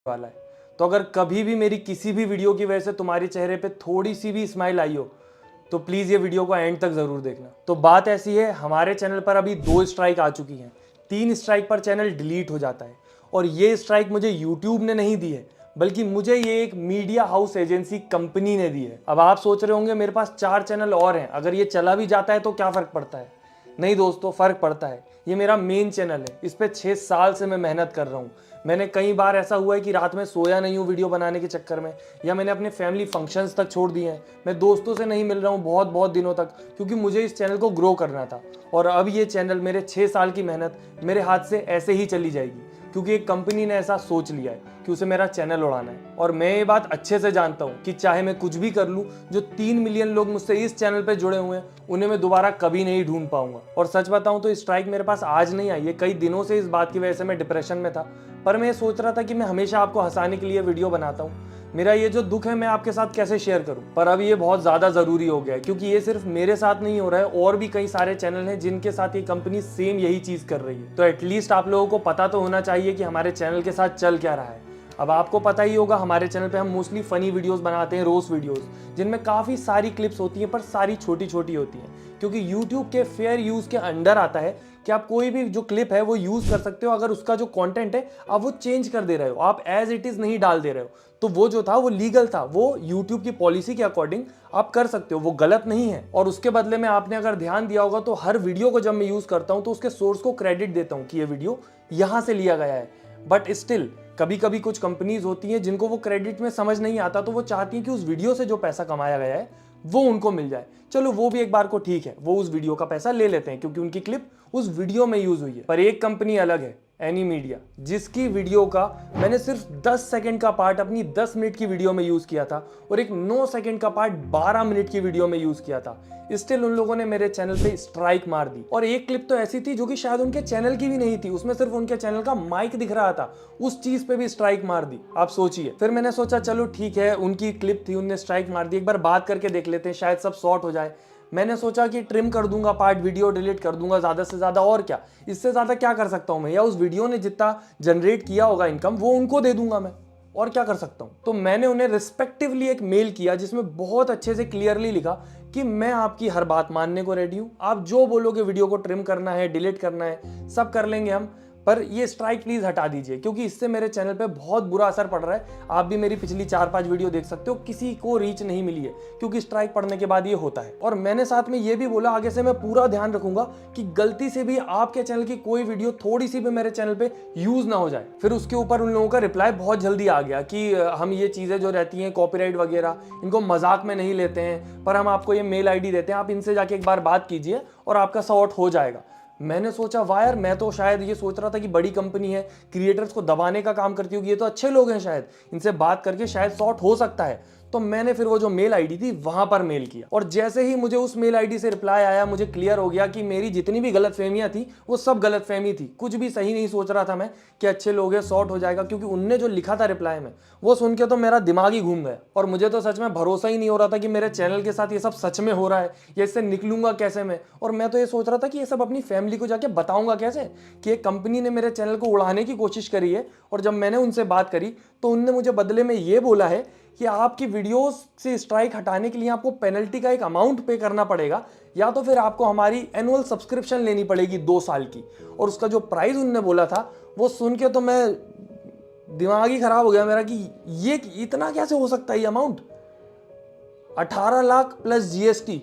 वाला है। तो अगर कभी भी मेरी किसी भी वीडियो की वजह से तुम्हारे चेहरे पे थोड़ी सी भी स्माइल आई हो तो प्लीज़ ये वीडियो को एंड तक ज़रूर देखना। तो बात ऐसी है, हमारे चैनल पर अभी 2 स्ट्राइक आ चुकी हैं। 3 स्ट्राइक पर चैनल डिलीट हो जाता है और ये स्ट्राइक मुझे यूट्यूब ने नहीं दी है, बल्कि मुझे ये एक मीडिया हाउस एजेंसी कंपनी ने दी है। अब आप सोच रहे होंगे मेरे पास 4 चैनल और हैं, अगर ये चला भी जाता है तो क्या फ़र्क पड़ता है। नहीं दोस्तों, फ़र्क पड़ता है। ये मेरा मेन चैनल है, इस पर 6 साल से मैं मेहनत कर रहा हूँ। मैंने कई बार ऐसा हुआ है कि रात में सोया नहीं हूँ वीडियो बनाने के चक्कर में, या मैंने अपने फैमिली फंक्शंस तक छोड़ दिए हैं। मैं दोस्तों से नहीं मिल रहा हूँ बहुत बहुत दिनों तक, क्योंकि मुझे इस चैनल को ग्रो करना था। और अब ये चैनल, मेरे 6 साल की मेहनत मेरे हाथ से ऐसे ही चली जाएगी, क्योंकि एक कंपनी ने ऐसा सोच लिया है कि उसे मेरा चैनल उड़ाना है। और मैं ये बात अच्छे से जानता हूँ कि चाहे मैं कुछ भी कर लूँ, जो 3 मिलियन लोग मुझसे इस चैनल पे जुड़े हुए हैं उन्हें मैं दोबारा कभी नहीं ढूंढ पाऊंगा। और सच बताऊं तो स्ट्राइक मेरे पास आज नहीं आई है, कई दिनों से इस बात की वजह से मैं डिप्रेशन में था। पर मैं सोच रहा था कि मैं हमेशा आपको हंसाने के लिए वीडियो बनाता हूँ, मेरा ये जो दुख है मैं आपके साथ कैसे शेयर करूं। पर अब ये बहुत ज़्यादा ज़रूरी हो गया है, क्योंकि ये सिर्फ मेरे साथ नहीं हो रहा है, और भी कई सारे चैनल हैं जिनके साथ ये कंपनी सेम यही चीज़ कर रही है। तो एटलीस्ट आप लोगों को पता तो होना चाहिए कि हमारे चैनल के साथ चल क्या रहा है। अब आपको पता ही होगा, हमारे चैनल पे हम मोस्टली फ़नी वीडियोस बनाते हैं, रोस्ट वीडियोस, जिनमें काफ़ी सारी क्लिप्स होती हैं पर सारी छोटी छोटी होती हैं, क्योंकि यूट्यूब के फेयर यूज़ के अंडर आता है कि आप कोई भी जो क्लिप है वो यूज़ कर सकते हो, अगर उसका जो कंटेंट है आप वो चेंज कर दे रहे हो, आप एज इट इज़ नहीं डाल दे रहे हो, तो वो जो था वो लीगल था, वो यूट्यूब की पॉलिसी के अकॉर्डिंग आप कर सकते हो, वो गलत नहीं है। और उसके बदले में आपने अगर ध्यान दिया होगा तो हर वीडियो को जब मैं यूज़ करता हूँ तो उसके सोर्स को क्रेडिट देता हूँ कि ये वीडियो यहाँ से लिया गया है। बट स्टिल कभी कभी कुछ कंपनीज होती हैं जिनको वो क्रेडिट में समझ नहीं आता, तो वो चाहती हैं कि उस वीडियो से जो पैसा कमाया गया है वो उनको मिल जाए। चलो वो भी एक बार को ठीक है, वो उस वीडियो का पैसा ले लेते हैं क्योंकि उनकी क्लिप उस वीडियो में यूज हुई है। पर एक कंपनी अलग है, एनी मीडिया, जिसकी वीडियो का मैंने सिर्फ 10 सेकंड का पार्ट अपनी 10 मिनट की वीडियो में यूज किया था और एक 9 सेकंड का पार्ट 12 मिनट की वीडियो में यूज किया था। स्टिल उन लोगों ने मेरे चैनल पे स्ट्राइक मार दी। और एक क्लिप तो ऐसी थी जो कि शायद उनके चैनल की भी नहीं थी, उसमें सिर्फ उनके चैनल का माइक दिख रहा था, उस चीज पे भी स्ट्राइक मार दी। आप सोचिए। फिर मैंने सोचा चलो ठीक है, उनकी क्लिप थी, उनने स्ट्राइक मार दी, एक बार बात करके देख लेते हैं, शायद सब सॉर्ट हो जाए। मैंने सोचा कि ट्रिम कर दूंगा पार्ट, वीडियो डिलीट कर दूंगा ज्यादा से ज्यादा, और क्या, इससे ज्यादा क्या कर सकता हूं मैं, या उस वीडियो ने जितना जनरेट किया होगा इनकम वो उनको दे दूंगा मैं, और क्या कर सकता हूं। तो मैंने उन्हें रिस्पेक्टिवली एक मेल किया जिसमें बहुत अच्छे से क्लियरली लिखा कि मैं आपकी हर बात मानने को रेडी हूं, आप जो बोलोगे, वीडियो को ट्रिम करना है, डिलीट करना है, सब कर लेंगे हम, पर ये स्ट्राइक प्लीज हटा दीजिए, क्योंकि इससे मेरे चैनल पे बहुत बुरा असर पड़ रहा है। आप भी मेरी पिछली 4-5 वीडियो देख सकते हो, किसी को रीच नहीं मिली है, क्योंकि स्ट्राइक पड़ने के बाद ये होता है। और मैंने साथ में ये भी बोला, आगे से मैं पूरा ध्यान रखूंगा कि गलती से भी आपके चैनल की कोई वीडियो थोड़ी सी भी मेरे चैनल पे यूज ना हो जाए। फिर उसके ऊपर उन लोगों का रिप्लाई बहुत जल्दी आ गया कि हम ये चीजें जो रहती हैं कॉपीराइट वगैरह, इनको मजाक में नहीं लेते हैं, पर हम आपको ये मेल ID देते हैं, आप इनसे जाके एक बार बात कीजिए और आपका सॉर्ट हो जाएगा। मैंने सोचा वाह यार, मैं तो शायद ये सोच रहा था कि बड़ी कंपनी है, क्रिएटर्स को दबाने का काम करती होगी, ये तो अच्छे लोग हैं, शायद इनसे बात करके शायद सॉर्ट हो सकता है। तो मैंने फिर वो जो मेल ID थी वहां पर मेल किया, और जैसे ही मुझे उस मेल ID से रिप्लाई आया, मुझे क्लियर हो गया कि मेरी जितनी भी गलतफहमियां थी वो सब गलतफहमी थी, कुछ भी सही नहीं सोच रहा था मैं कि अच्छे लोग हैं, सॉर्ट हो जाएगा। क्योंकि उनने जो लिखा था रिप्लाई में वो सुन के तो मेरा दिमाग ही घूम गया, और मुझे तो सच में भरोसा ही नहीं हो रहा था कि मेरे चैनल के साथ ये सब सच में हो रहा है, या इससे निकलूंगा कैसे मैं। और मैं तो ये सोच रहा था कि ये सब अपनी फैमिली को जाके बताऊंगा कैसे कि एक कंपनी ने मेरे चैनल को उड़ाने की कोशिश करी है। और जब मैंने उनसे बात करी तो उनने मुझे बदले में ये बोला है कि आपकी वीडियोस से स्ट्राइक हटाने के लिए आपको पेनल्टी का एक अमाउंट पे करना पड़ेगा, या तो फिर आपको हमारी एनुअल सब्सक्रिप्शन लेनी पड़ेगी 2 साल की। और उसका जो प्राइस उनने बोला था वो सुन के तो मैं, दिमाग ही खराब हो गया मेरा कि ये इतना कैसे हो सकता है ये amount. 18 lakh plus GST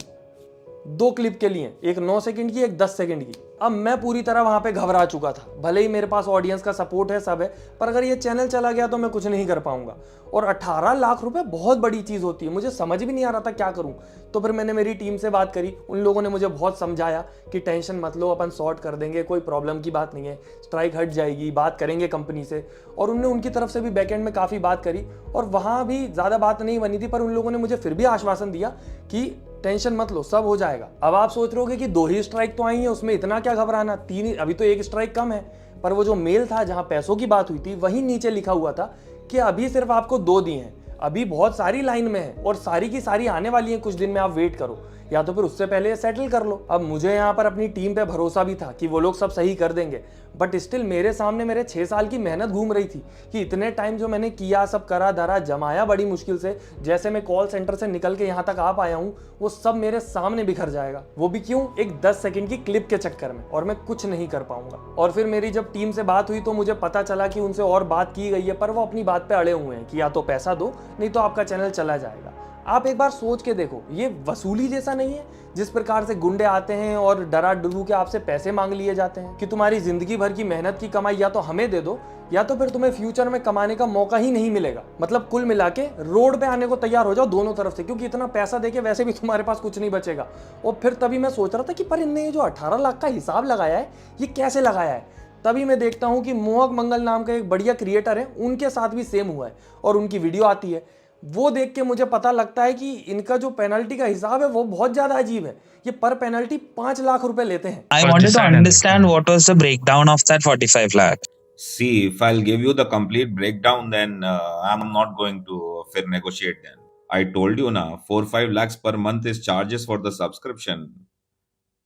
2 clip के लिए, एक 9 सेकंड की, एक 10 सेकंड की। अब मैं पूरी तरह वहां पे घबरा चुका था, भले ही मेरे पास ऑडियंस का सपोर्ट है, सब है, पर अगर ये चैनल चला गया तो मैं कुछ नहीं कर पाऊंगा। और 18 लाख रुपए बहुत बड़ी चीज होती है, मुझे समझ भी नहीं आ रहा था क्या करूं। तो फिर मैंने मेरी टीम से बात करी, उन लोगों ने मुझे बहुत समझाया कि टेंशन मत लो, अपन सॉर्ट कर देंगे, कोई प्रॉब्लम की बात नहीं है, स्ट्राइक हट जाएगी, बात करेंगे कंपनी से। और उन्होंने उनकी तरफ से भी बैकएंड में काफी बात करी, और वहां भी ज्यादा बात नहीं बनी थी, पर उन लोगों ने मुझे फिर भी आश्वासन दिया कि टेंशन मत लो, सब हो जाएगा। अब आप सोच रहे होगे कि 2 ही स्ट्राइक तो आई है, उसमें इतना क्या घबराना, 3 अभी तो 1 स्ट्राइक कम है। पर वो जो मेल था जहां पैसों की बात हुई थी, वहीं नीचे लिखा हुआ था कि अभी सिर्फ आपको 2 दिए हैं, अभी बहुत सारी लाइन में है और सारी की सारी आने वाली है, कुछ दिन में आप वेट करो। या तो फिर उससे पहले सेटल कर लो। अब मुझे यहाँ पर अपनी टीम पे भरोसा भी था कि वो लोग सब सही कर देंगे, बट स्टिल मेरे सामने मेरे 6 साल की मेहनत घूम रही थी कि इतने टाइम जो मैंने किया, सब करा धरा जमाया बड़ी मुश्किल से, जैसे मैं कॉल सेंटर से निकल के यहाँ तक आ पाया हूँ, वो सब मेरे सामने बिखर जाएगा। वो भी क्यों? एक 10 सेकंड की क्लिप के चक्कर में, और मैं कुछ नहीं कर पाऊंगा। और फिर मेरी जब टीम से बात हुई तो मुझे पता चला कि उनसे और बात की गई है, पर वो अपनी बात पे अड़े हुए हैं कि या तो पैसा दो, नहीं तो आपका चैनल चला जाएगा। आप एक बार सोच के देखो, ये वसूली जैसा नहीं है? जिस प्रकार से गुंडे आते हैं और डरा डरू के आपसे पैसे मांग लिए जाते हैं कि तुम्हारी जिंदगी भर की मेहनत की कमाई या तो हमें दे दो, या तो फिर तुम्हें फ्यूचर में कमाने का मौका ही नहीं मिलेगा। मतलब कुल मिला के रोड पे आने को तैयार हो जाओ दोनों तरफ से, क्योंकि इतना पैसा देके वैसे भी तुम्हारे पास कुछ नहीं बचेगा। और फिर तभी मैं सोच रहा था कि पर इनने ये जो 18 लाख का हिसाब लगाया है, ये कैसे लगाया है? तभी मैं देखता हूँ कि मोहक मंगल नाम का एक बढ़िया क्रिएटर है, उनके साथ भी सेम हुआ है और उनकी वीडियो आती है। वो देख के मुझे पता लगता है कि इनका जो पेनल्टी का हिसाब है वो बहुत ज्यादा अजीब है। ये पर पेनल्टी 5 लाख रुपए लेते हैं। I wanted to understand what was the breakdown of that 45 lakh. See, if I'll give you the complete breakdown, then I'm not going to fair negotiate then. I told you now, 4-5 lakhs per month is charges for the subscription.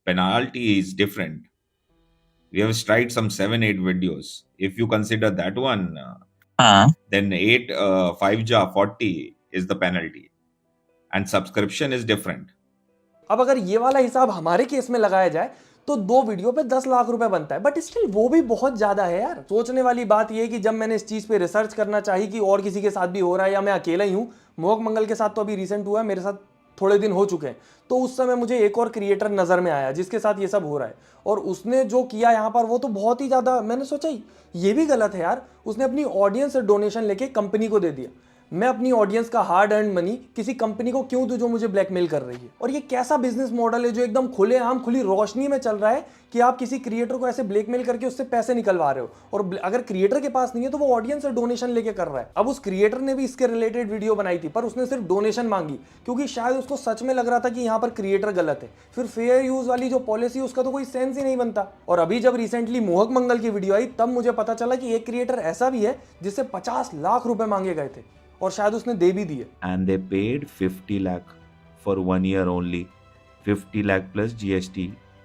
Penalty is different. We have tried some 7-8 videos. If you consider that one, then 5 ja 40 is the penalty. And subscription is different. अब अगर ये वाला हिसाब हमारे case में लगाया जाए तो 2 वीडियो पे 10 लाख रुपए बनता है, बट स्टिल वो भी बहुत ज्यादा है यार। सोचने वाली बात ये है कि जब मैंने इस चीज पे रिसर्च करना चाहिए कि और किसी के साथ भी हो रहा है या मैं अकेला ही हूं, मोहक मंगल के साथ तो अभी रिसेंट हुआ है, मेरे साथ थोड़े दिन हो चुके हैं, तो उस समय मुझे एक और क्रिएटर नजर में आया जिसके साथ ये सब हो रहा है, और उसने जो किया यहाँ पर वो तो बहुत ही ज्यादा, मैंने सोचा ये भी गलत है यार। उसने अपनी ऑडियंस से डोनेशन लेके कंपनी को दे दिया। मैं अपनी ऑडियंस का हार्ड अर्न मनी किसी कंपनी को क्यों दूं जो मुझे ब्लैकमेल कर रही है? और ये कैसा बिजनेस मॉडल है जो एकदम खुलेआम खुली रोशनी में चल रहा है कि आप किसी क्रिएटर को ऐसे ब्लैकमेल करके उससे पैसे निकलवा रहे हो, और अगर क्रिएटर के पास नहीं है तो वो ऑडियंस से डोनेशन लेके कर रहा है। अब उस क्रिएटर ने भी इसके रिलेटेड वीडियो बनाई थी, पर उसने सिर्फ डोनेशन मांगी क्योंकि शायद उसको सच में लग रहा था कि यहाँ पर क्रिएटर गलत है। फिर फेयर यूज वाली जो पॉलिसी उसका तो कोई सेंस ही नहीं बनता। और अभी जब रिसेंटली मोहक मंगल की वीडियो आई तब मुझे पता चला कि एक क्रिएटर ऐसा भी है जिससे 50 लाख रुपए मांगे गए थे, और शायद उसने दे भी दिए। And they paid 50 lakh for 1 year only. 50 lakh plus GST.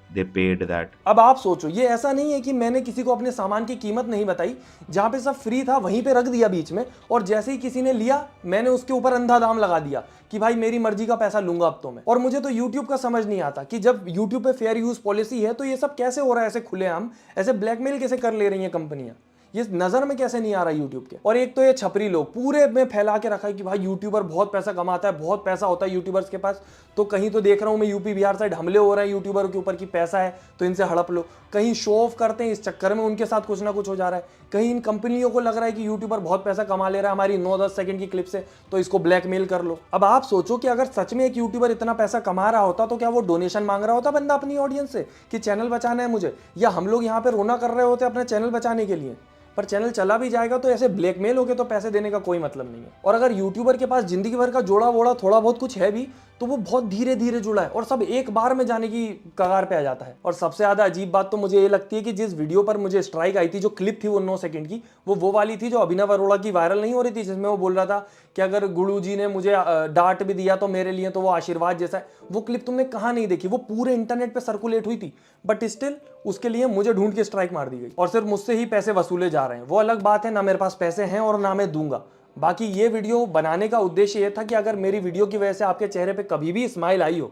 They paid that. अब आप सोचो, ये ऐसा नहीं है कि मैंने किसी को अपने सामान की कीमत नहीं बताई, जहां पे सब फ्री था वहीं पे रख दिया बीच में, और जैसे ही किसी ने लिया मैंने उसके ऊपर अंधा दाम लगा दिया कि भाई मेरी मर्जी का पैसा लूंगा अब तो मैं। और मुझे तो YouTube का समझ नहीं आता कि जब YouTube पे फेयर यूज पॉलिसी है तो ये सब कैसे हो रहा है, ऐसे खुलेआम ऐसे ब्लैकमेल कैसे कर ले रही है कंपनियां? ये नजर में कैसे नहीं आ रहा यूट्यूब के? और एक तो ये छपरी लोग पूरे में फैला के रखा है कि भाई यूट्यूबर बहुत पैसा कमाता है, बहुत पैसा होता है यूट्यूबर्स के पास। तो कहीं तो देख रहा हूं मैं यूपी बिहार साइड हमले हो रहे हैं यूट्यूबर के ऊपर कि पैसा है तो इनसे हड़प लो। कहीं शो ऑफ करते हैं, इस चक्कर में उनके साथ कुछ ना कुछ हो जा रहा है। कहीं इन कंपनियों को लग रहा है कि यूट्यूबर बहुत पैसा कमा ले रहा है हमारी 9-10 सेकंड की क्लिप से, तो इसको ब्लैकमेल कर लो। अब आप सोचो कि अगर सच में एक यूट्यूबर इतना पैसा कमा रहा होता तो क्या वो डोनेशन मांग रहा होता बंदा अपनी ऑडियंस से कि चैनल बचाना है मुझे, या हम लोग यहाँ पे रोना कर रहे होते अपना चैनल बचाने के लिए? पर चैनल चला भी जाएगा तो ऐसे ब्लैकमेल होके तो पैसे देने का कोई मतलब नहीं है। और अगर यूट्यूबर के पास जिंदगी भर का जोड़ा वोड़ा थोड़ा बहुत कुछ है भी तो वो बहुत धीरे धीरे जुड़ा है और सब एक बार में जाने की कगार पे आ जाता है। और सबसे ज्यादा अजीब बात तो मुझे ये लगती है कि जिस वीडियो पर मुझे स्ट्राइक आई थी, जो क्लिप थी वो 9 सेकंड की, वो वाली थी जो अभिनव अरोड़ा की वायरल नहीं हो रही थी, जिसमें वो बोल रहा था कि अगर गुरु जी ने मुझे डांट भी दिया तो मेरे लिए तो वो आशीर्वाद जैसा है। वो क्लिप तुमने कहाँ नहीं देखी? वो पूरे इंटरनेट पे सर्कुलेट हुई थी, बट स्टिल उसके लिए मुझे ढूंढ के स्ट्राइक मार दी गई और सिर्फ मुझसे ही पैसे वसूले जा रहे हैं। वो अलग बात है, ना मेरे पास पैसे हैं और ना मैं दूंगा। बाकी ये वीडियो बनाने का उद्देश्य ये था कि अगर मेरी वीडियो की वजह से आपके चेहरे पे कभी भी स्माइल आई हो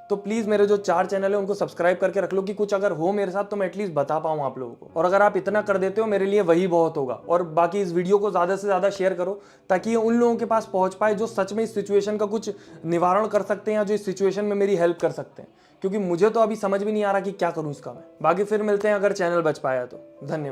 तो प्लीज मेरे जो 4 चैनल है उनको सब्सक्राइब करके रख लो कि कुछ अगर हो मेरे साथ तो मैं एटलीस्ट बता पाऊँ आप लोगों को। और अगर आप इतना कर देते हो मेरे लिए वही बहुत होगा। और बाकी इस वीडियो को ज़्यादा से ज़्यादा शेयर करो ताकि ये उन लोगों के पास पहुंच पाए जो सच में इस सिचुएशन का कुछ निवारण कर सकते हैं या जो इस सिचुएशन में मेरी हेल्प कर सकते हैं, क्योंकि मुझे तो अभी समझ भी नहीं आ रहा कि क्या करूँ इसका मैं। बाकी फिर मिलते हैं अगर चैनल बच पाया तो। धन्यवाद।